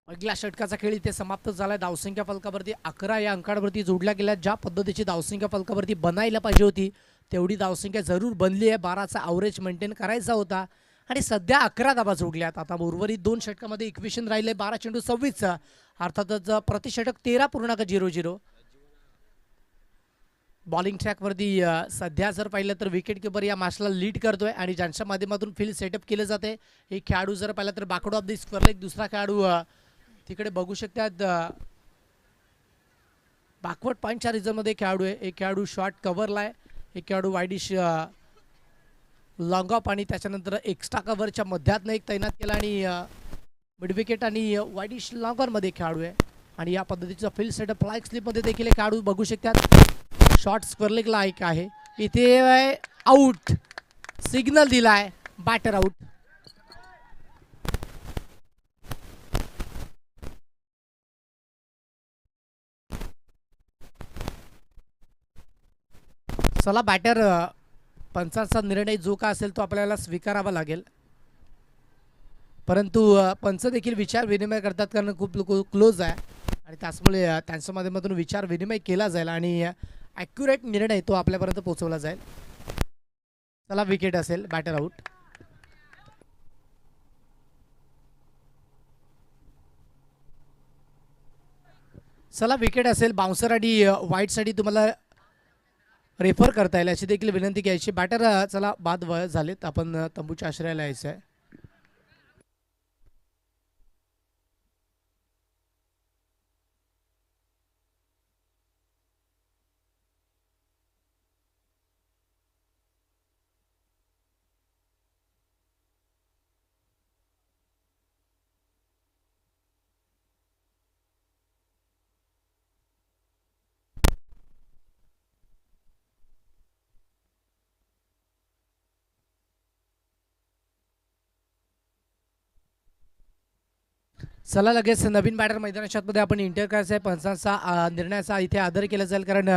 पहिल्या षटकाचा खेळ इथे समाप्त झाला. धावसंख्या फलकावरती 11 या अंकावरती जोडल्या गेल्या. ज्या पद्धतीची धावसंख्या फलकावरती बनायला पाहिजे होती तेवढी धावसंख्या जरूर बनली आहे. 12चा ॲव्हरेज मेंटेन करायचा होता आणि सध्या 11 धावा जोडल्यात. आता उर्वरित 2 षटकामध्ये इक्वेशन राहिले 12 चेंडू 26. अर्थातच प्रतिषटक 13.00. बॉलिंग ट्रॅकवरती सध्या जर पाहिलं तर विकेट किपर या मॅचला लीड करतोय आणि ज्यांच्या माध्यमातून फील्ड सेटअप केलं जाते. एक खेळाडू जर पाहिला तर backward of the square leg, दुसरा खेळाडू तिकडे बघू शकतात बॅकवर्ड पॉईंटच्या रिझनमध्ये खेळाडू आहे. एक खेळाडू शॉर्ट कव्हरला आहे, एक खेळाडू वाईडिश लॉंग ऑफ आणि त्याच्यानंतर एक्स्ट्रा कव्हरच्या मध्यातनं एक तैनात केला आणि मिड विकेट आणि वाईडिश लॉंगरमध्ये खेळाडू आहे आणि या पद्धतीचा फील्ड सेटअप फ्लाइक स्लिपमध्ये देखील खेळाडू बघू शकतात. शॉर्ट स्क्वेअर लेगला एक आहे, इथे आऊट सिग्नल दिलाय, बॅटर आऊट. चला बॅटर पंचांचा निर्णय जो का असेल तो आपल्याला स्वीकारावा लागेल परंतु पंच देखील विचार विनिमय करतात कारण खूप लोक क्लोज आहे आणि त्याचमुळे त्यांच्या माध्यमातून विचार विनिमय केला जाईल आणि ॲक्युरेट निर्णय तो आपल्यापर्यंत पोहोचवला जाईल. चला विकेट असेल, बॅटर आऊट. चला विकेट असेल. बाउन्सर आणि वाईटसाठी तुम्हाला रेफर करता येईल अशी देखील विनंती घ्यायची. बॅटर चला बाद झालेत, आपण तंबूच्या आश्रयाला यायचं आहे. चला लगेच नवीन बॅटर मैदानामध्ये आपण इंटर करायचं आहे. पंचांचा निर्णयाचा इथे आदर केला जाईल कारण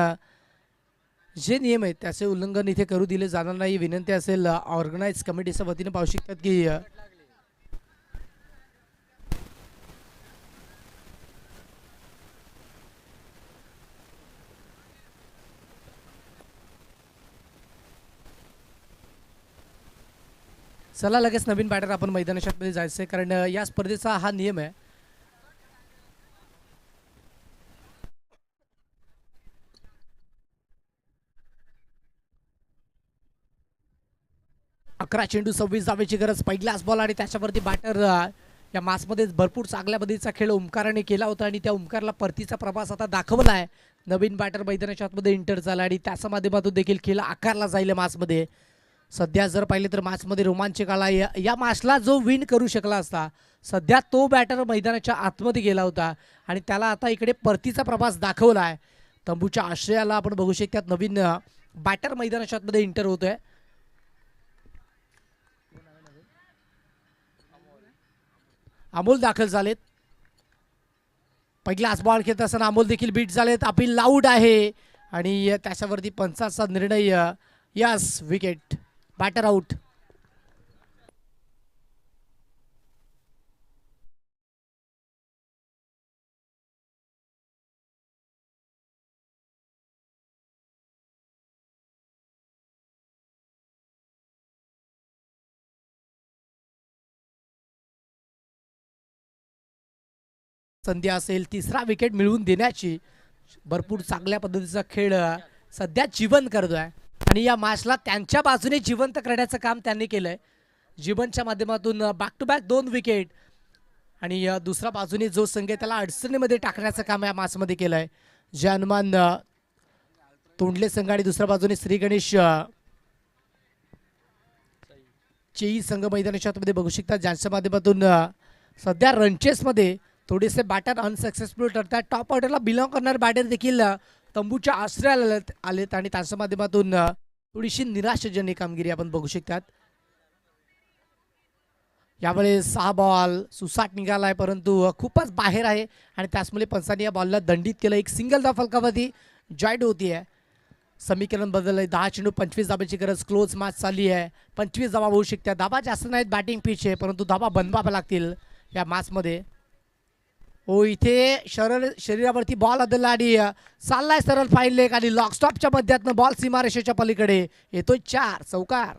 जे नियम आहेत त्याचे उल्लंघन इथे करू दिले जाणार नाही. विनंती असेल ऑर्गनाइज कमिटीच्या वतीने पाहू शकतात की चला लगेच नवीन बॅटर आपण मैदानामध्ये जायचं आहे कारण या स्पर्धेचा हा नियम आहे. अकरा चेंडू 26 धावेची गरज. पहिलाच बॉल आणि त्याच्यावरती बॅटर या मॅचमध्ये भरपूर चांगल्या पद्धतीचा खेळ ओमकाराने केला होता आणि त्या ओमकारला परतीचा प्रवास आता दाखवला आहे. नवीन बॅटर मैदानाच्या आतमध्ये इंटर झाला आणि त्याच्या माध्यमातून देखील खेळ आकारला जाईल मॅचमध्ये. सध्या जर पाहिले तर मॅचमध्ये रोमांचक आला. या मॅचला जो विन करू शकला असता, सध्या तो बॅटर मैदानाच्या आतमध्ये गेला होता आणि त्याला आता इकडे परतीचा प्रवास दाखवला आहे. तंबूच्या आश्रयाला आपण बघू शकतात नवीन बॅटर मैदानाच्या आतमध्ये इंटर होतोय. अमोल दाखल झालेत. पहिलाच बॉल खेळत असताना अमोल देखील बीट झालेत. अपील लाऊड आहे आणि त्याच्यावरती पंचाचा निर्णय. Yes, wicket, batter out. संधी असेल तिसरा विकेट मिळवून देण्याची. भरपूर चांगल्या पद्धतीचा खेळ सध्या जिवंत करतोय आणि या मॅचला त्यांच्या बाजूने जिवंत करण्याचं काम त्यांनी केलंय. जीवनच्या माध्यमातून बॅक टू बॅक 2 विकेट आणि दुसऱ्या बाजूने जो संघ आहे त्याला अडचणीमध्ये टाकण्याचं काम या मॅचमध्ये केलंय. जे हनुमान तोंडले संघ आणि दुसऱ्या बाजूने श्री गणेश चेई संघ मैदानाच्या आतमध्ये बघू शकतात, ज्यांच्या माध्यमातून सध्या रनचेसमध्ये थोडेसे बॅटर अनसक्सेसफुल ठरतात. टॉप ऑर्डरला बिलॉंग करणारे बॅटर देखील तंबूच्या आश्रयाला आलेत आणि त्यांच्या माध्यमातून थोडीशी निराशाजनक कामगिरी आपण बघू शकतात. यावेळेस 6 बॉल सुसाट निघालाय, परंतु खूपच बाहेर आहे आणि त्याचमुळे पंचांनी या बॉलला दंडित केलं. एक सिंगल धाव फलकावरती जॉईंट होती आहे. समीकरण बदललंय. 10 चेंडू 25 धाब्याची गरज. क्लोज मॅच चालली आहे. 25 धावा होऊ शकतात. धाबा जास्त नाहीत बॅटिंग पिच आहे, परंतु धाबा बनवाव्या लागतील या मॅचमध्ये. हो, इथे शरीरावरती बॉल आदळला आणि चाललाय सरळ फाईन लेग आणि लॉक स्टॉपच्या मध्यातनं बॉल सीमारेषेच्या पलीकडे येतोय. 4 चौकार.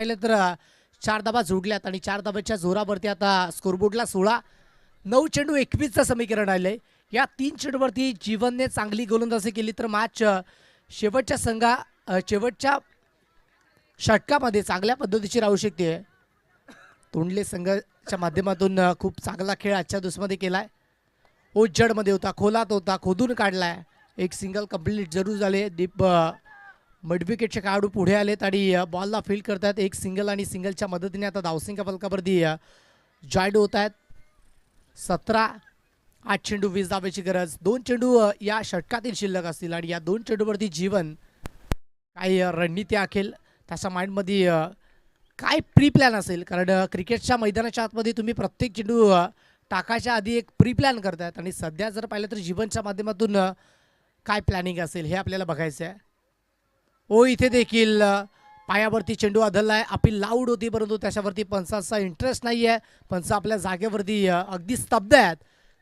पाहिलं तर 4 धाबा जोडल्यात आणि 4 धाब्याच्या जोरावरती आता स्कोरबोर्डला 16. 9 चेंडू 21चं समीकरण आलंय. या 3 चेंडूवरती जीवनने चांगली गोलंदाजी केली तर मॅच शेवटच्या षटकामध्ये चांगल्या पद्धतीची राहू शकते. तोंडले संघाच्या माध्यमातून खूप चांगला खेळ आजच्या दिवसामध्ये केलाय. जडमध्ये होता, खोलात होता, खोदून काढलाय. एक सिंगल कंप्लीट जरूर झाले. डीप मिडविकेटचे खेळाडू पुढे आलेत आणि बॉलला फील्ड करतात. एक सिंगल आणि सिंगलच्या मदतीने आता धावसंख्या फलकावरती जॉईंट होत आहेत. 17. 8 चेंडू 20 धाब्याची गरज. 2 चेंडू या षटकातील शिल्लक असतील आणि या 2 चेंडूवरती जीवन काही रणनीती आखेल. त्याच्या माइंडमध्ये काय प्री प्लॅन असेल, कारण क्रिकेटच्या मैदानाच्या आतमध्ये तुम्ही प्रत्येक चेंडू टाकायच्या आधी एक प्री प्लॅन करतायत आणि सध्या जर पाहिलं तर जीवनच्या माध्यमातून काय प्लॅनिंग असेल हे आपल्याला बघायचं आहे. इथे देखील पायावरती चेंडू आदळलाय. अपील लाऊड होती, परंतु त्याच्यावरती पंचाचा इंटरेस्ट नाही आहे. पंच आपल्या जागेवरती अगदी स्तब्ध आहेत,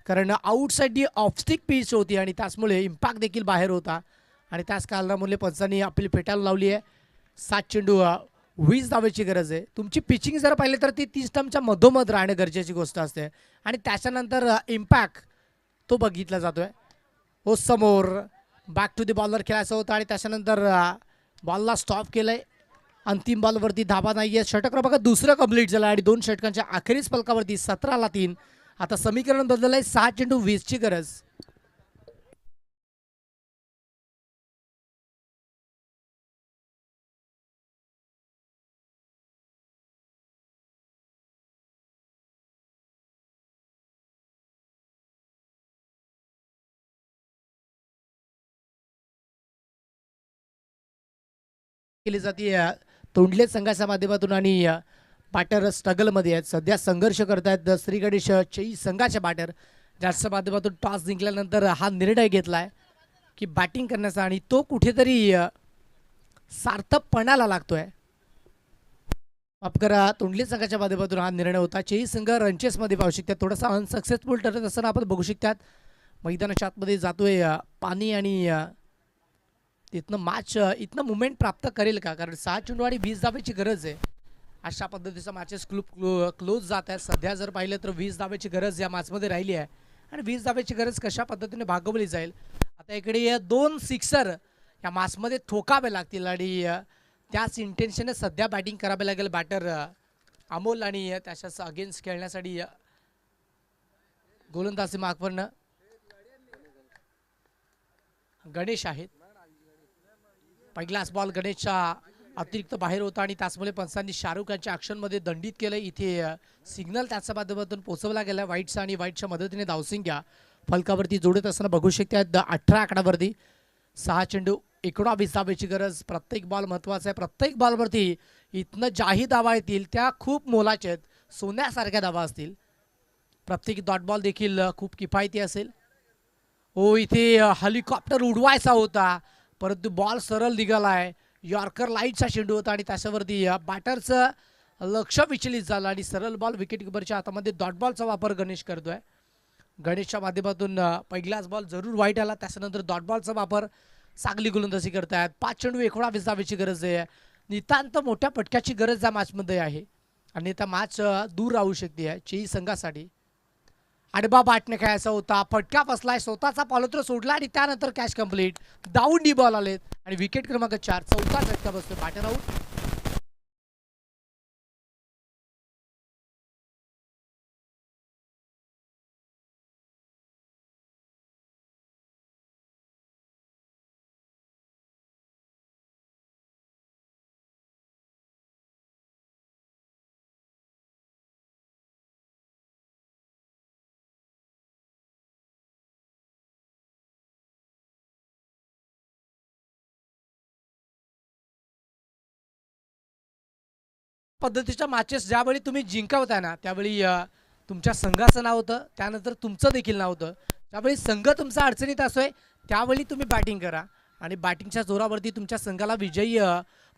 कारण आउटसाईड ही ऑफस्टिक पिच होती आणि त्याचमुळे इम्पॅक्ट देखील बाहेर होता आणि त्याच कारणामुळे पंचांनी अपील फेटायला लावली आहे. 7 चेंडू 20 धावेची गरज आहे. तुमची पिचिंग जर पाहिली तर ती 30 स्टंपच्या मधोमध राहणं गरजेची गोष्ट असते आणि त्याच्यानंतर इम्पॅक्ट तो बघितला जातोय. समोर बॅक टू द बॉलर खेळायचं होतं आणि त्याच्यानंतर बॉलला स्टॉप केलंय. अंतिम बॉलवरती धाबा नाही आहे. षटक क्रमांक दुसरं कंप्लीट झालं आणि 2 षटकांच्या अखेरीस फलकावरती 17ला 3. आता समीकरण बदललंय. 6 चेंडू 20ची गरज. केली जाते तोंडले संघाच्या माध्यमातून आणि बॅटर स्ट्रगलमध्ये आहेत. सध्या संघर्ष करतायत श्री गणेश चेई संघाच्या बॅटर, ज्याच्या माध्यमातून टॉस जिंकल्यानंतर हा निर्णय घेतलाय की बॅटिंग करण्याचा आणि तो कुठेतरी सार्थकपणाला लागतोय. माफ करा, तोंडले संघाच्या माध्यमातून हा निर्णय होता. चेई संघ रनचेसमध्ये पाहू शकतात. थोडासा अनसक्सेसफुल ठरत असताना आपण बघू शकतात मैदानाच्या आतमध्ये जातोय पाणी आणि तिथनं मॅच इथनं मुवमेंट प्राप्त करेल का, कारण 6 चेंडू आणि 20 धाब्याची गरज आहे. अशा पद्धतीचा मॅचेस क्लोज जात आहेत. सध्या जर पाहिलं तर 20 धाब्याची गरज या मॅचमध्ये राहिली आहे आणि 20 धाब्याची गरज कशा पद्धतीने भागवली जाईल आता इकडे 2 सिक्सर या मासमध्ये ठोकावे लागतील आणि त्याच इंटेन्शनने सध्या बॅटिंग करावी लागेल बॅटर अमोल आणि त्याच्याच अगेन्स्ट खेळण्यासाठी गोलंदाजी मागवणं गणेश आहेत. पहिलाच बॉल गणेशच्या अतिरिक्त बाहेर होता आणि त्याचमुळे पंचांनी शाहरुख यांच्या ॲक्शनमध्ये दंडित केलं. इथे सिग्नल त्याच्या माध्यमातून पोहोचवला गेला व्हाईट्स आणि व्हाईटच्या मदतीने धावसंख्या फलकावरती जोडत असताना बघू शकते 18 आकडावरती 6 चेंडू 19 धावेची गरज. प्रत्येक बॉल महत्त्वाचा आहे. प्रत्येक बॉलवरती इथनं ज्याही धावा येतील त्या खूप मोलाच्या आहेत, सोन्यासारख्या धावा असतील. प्रत्येक डॉट बॉल देखील खूप किफायती असेल. हो इथे हेलिकॉप्टर उडवायचा होता परंतु बॉल सरळ निघालाय. यॉर्कर लाईटचा चेंडू होता आणि त्याच्यावरती बॅटरचं लक्ष विचलित झालं आणि सरळ बॉल विकेट किपरच्या हातामध्ये डॉट बॉलचा वापर गणेश करतोय. गणेशच्या माध्यमातून पहिलाच बॉल जरूर वाईट आला, त्याच्यानंतर डॉट बॉलचा वापर चांगली गोलंदाजी करतायत. 5 चेंडू 19 धावेची गरज आहे. नितांत मोठ्या पटक्याची गरज या मॅचमध्ये आहे आणि त्या मॅच दूर राहू शकते चेई संघासाठी. आडबा बॅटने खेळायचा होता, फटका बसलाय, स्वतःचा पालोत्र सोडला आणि त्यानंतर catch complete. Down D ball आलेत आणि विकेट क्रमांक 4 चौथा झटका बसतो. Batter out. पद्धतीच्या मॅचेस ज्यावेळी तुम्ही जिंकवताय ना त्यावेळी तुमच्या संघाचं नाव होतं, त्यानंतर तुमचं देखील नाव होतं. त्यावेळी संघ तुमचा अडचणीत असोय त्यावेळी तुम्ही बॅटिंग करा आणि बॅटिंगच्या जोरावरती तुमच्या संघाला विजयी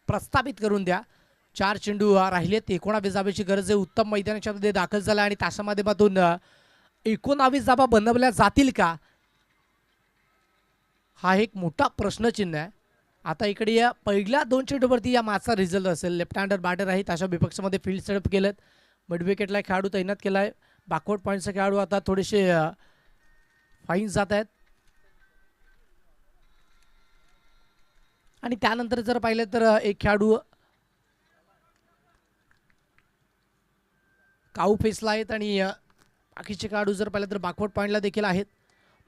प्रस्थापित करून द्या. 4 चेंडू राहिलेत, 19 धावेची गरज आहे. उत्तम मैदानाच्या मध्ये दाखल झाला आणि त्याच्या माध्यमातून 19 धावा बनवल्या जातील का हा एक मोठा प्रश्नचिन्ह आहे. आता इकडे या पहिल्या 2 चेंडूवरती या मॅचचा रिझल्ट असेल. लेफ्ट हँडर बॅटर आहे, त्याच्या विपक्षामध्ये फील्ड सेटअप केलेत. मिड विकेटला खेळाडू तैनात केला आहे. बॅकवर्ड पॉईंटचे खेळाडू आता थोडेसे फाईन जात आहेत आणि त्यानंतर जर पाहिलं तर एक खेळाडू काऊ फेसला आहेत आणि बाकीचे खेळाडू जर पाहिलं तर बॅकवर्ड पॉईंटला देखील आहेत.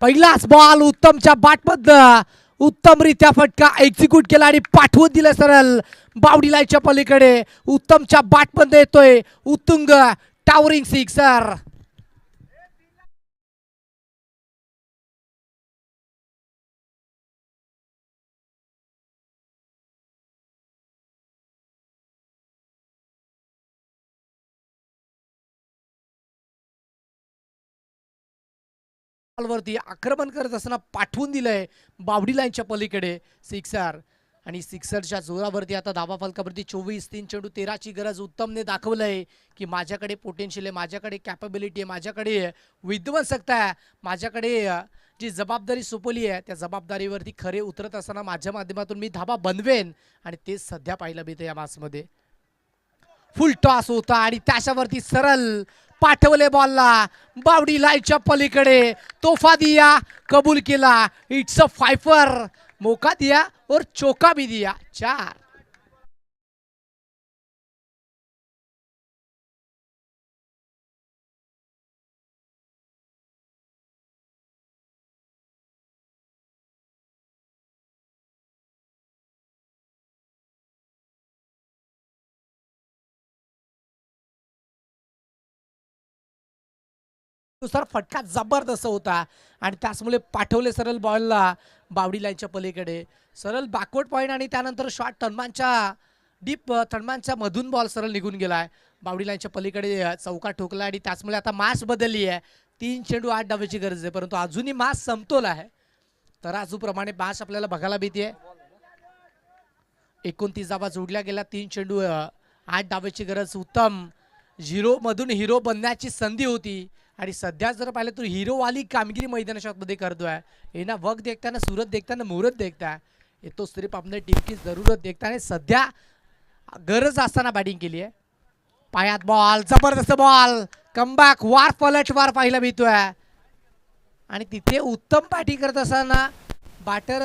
पहिलाच बॉल उत्तमच्या बॅटमधनं उत्तमरित्या फटका एक्झिक्यूट केला आणि पाठवून दिलं सरळ बाउंड्री लाईनच्या पलीकडे. उत्तमच्या बॅटमध्ये येतोय उत्तुंग टावरिंग सिक्सर. बॉलवरती आक्रमण करत असताना पाठवून दिलंय बाउंड्री लाईनच्या पलीकडे सिक्सर आणि सिक्सरच्या जोरावरती आता धावा फलकावरती 24 3 चेंडू 13ची गरज. उत्तमने दाखवलंय की माझ्याकडे पोटेन्शियल आहे, माझ्याकडे कॅपेबिलिटी आहे, माझ्याकडे विध्वंसकता आहे, माझ्याकडे जी जबाबदारी सोपवली आहे त्या जबाबदारीवरती खरे उतरत असताना माझ्या माध्यमातून मी धावा बनवेन आणि तेच सध्या पाहायला मिळतं या मॅचमध्ये. फुल टॉस होता आणि त्याच्यावरती सरळ पाठवले बॉलला बाउंड्री लाईनच्या पलीकडे. तोफा दिया, कबूल केला. It's a Pfeiffer. मौका दिया और चौका भी दिया. 4. दुसरा फटका जबरदस्त होता आणि त्याचमुळे पाठवले सरळ बॉलला बाउंड्री लाईनच्या पलीकडे. सरळ बॅकवर्ड पॉईंट आणि त्यानंतर शॉर्ट टर्मांच्या डीप टर्मांच्या मधून बॉल सरळ निघून गेलाय बाउंड्री लाईनच्या पलीकडे. चौका ठोकला आणि त्याचमुळे आता मॅच बदलली आहे. 3 चेंडू 8 धावेची गरज आहे परंतु अजूनही मॅच समतोल आहे. तराजूप्रमाणे मॅच आपल्याला बघायला मिळते. 29 धावा जोडल्या गेल्या. 3 चेंडू 8 धावेची गरज. उत्तम 0 मधून हिरो बनण्याची संधी होती आणि सध्या जर पाहिलं तर हिरोवाली कामगिरी मैदानाच्या मध्ये करतोय. येना वक्त देखता ना सूरत देखता ना मुहूर्त देखता है, ये तो सिर्फ अपने टीम की जरूरत देखता है. सध्या गरज असताना बॅटिंग केली आहे. पायात बॉल, जबरदस्त बॉल, कमबॅक, वार पलटवार पाहायला मिळतोय आणि तिथे उत्तम बॅटिंग करत असताना बॅटर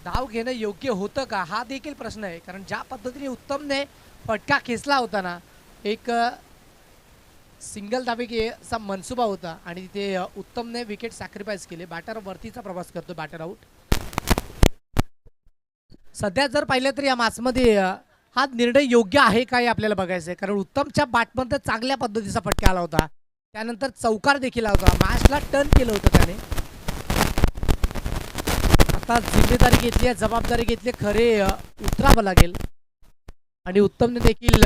धाव घेणं योग्य होतं का हा देखील प्रश्न आहे, कारण ज्या पद्धतीने उत्तमने फटका खेचला होता ना, एक सिंगल धावेचा मनसुबा होता आणि तिथे उत्तमने विकेट सॅक्रिफाईस केले. बॅटर वरतीचा प्रवास करतो, बॅटर आउट. सध्या जर पाहिलं तर या मॅचमध्ये हा निर्णय योग्य आहे का हे आपल्याला बघायचं आहे, कारण उत्तमच्या बॅटमध्ये चांगल्या पद्धतीचा फटका आला होता, त्यानंतर चौकार देखील आला होता, मॅचला टर्न केलं होतं त्याने. आता जिम्मेदारी घेतली आहे, जबाबदारी घेतली, खरे उतरावं लागेल आणि उत्तमने देखील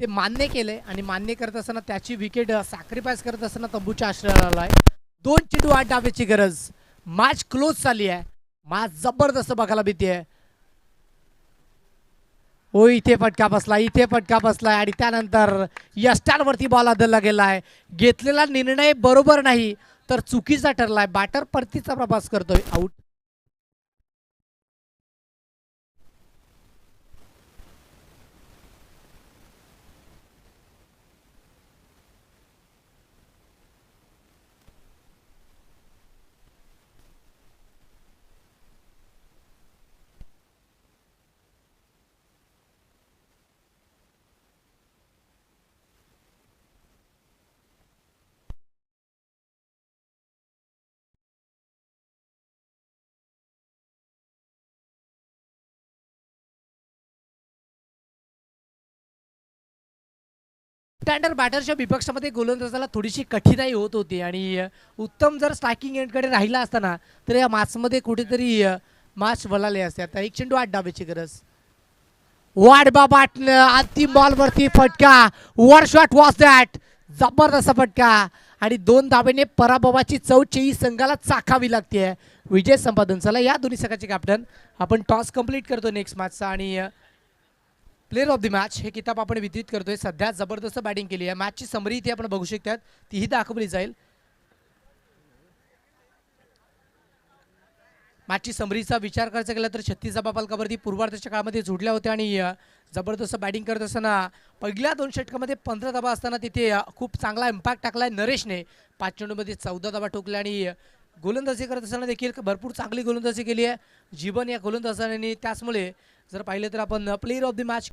ते मान्य केलंय आणि मान्य करत असताना त्याची विकेट सॅक्रिफाईस करत असताना तंबूच्या आश्रयाला आलाय. 2 चेंडू 8 धावेची गरज. मॅच क्लोज झाली आहे, मॅच जबरदस्त बघायला भीतीये. हो, इथे फटका बसला, इथे फटका बसलाय आणि त्यानंतर यष्टांवरती बॉल आदळला गेलाय. घेतलेला निर्णय बरोबर नाही तर चुकीचा ठरलाय. बॅटर परतीचा प्रवास करतोय, आउट. स्टँडर्ड बॅटरच्या विपक्षामध्ये गोलंदाजाला थोडीशी कठीणाई होत होती आणि उत्तम जर स्ट्रायकिंग एंडकडे राहिला असताना तर या मॅचमध्ये कुठेतरी मॅच वळाले असते. आता 1 चेंडू 8 धावेची गरज. वाडबा बाट अंतिम बॉलवरती फटका. वर शॉट वॉज दॅट. जबरदस्त फटका आणि 2 धावेने पराभवाची चव चेई संघाला चाखावी लागते. विजय संपादन. चला या दोन्ही संघाचे कॅप्टन आपण टॉस कंप्लीट करतो नेक्स्ट मॅचचा आणि प्लेयर ऑफ द मॅच हे किताब आपण वितरित करतोय. सध्या जबरदस्त बॅटिंग केली आहे. मॅचची समरी इथे आपण बघू शकतात, तीही दाखवली जाईल. मॅचची समरीचा विचार करायचा गेला तर 36 धावा फलकावरती पूर्वार्धाच्या काळामध्ये जोडल्या होत्या आणि जबरदस्त बॅटिंग करत असताना पहिल्या 2 षटकामध्ये 15 धावा असताना तिथे खूप चांगला इम्पॅक्ट टाकलाय नरेशने. 5 चेंडूमध्ये 14 धावा ठोकल्या आणि गोलंदाजी करत असताना देखील भरपूर चांगली गोलंदाजी केली आहे जीवन या गोलंदाजाने. त्याचमुळे जर पाहिलं तर आपण प्लेयर ऑफ द मॅच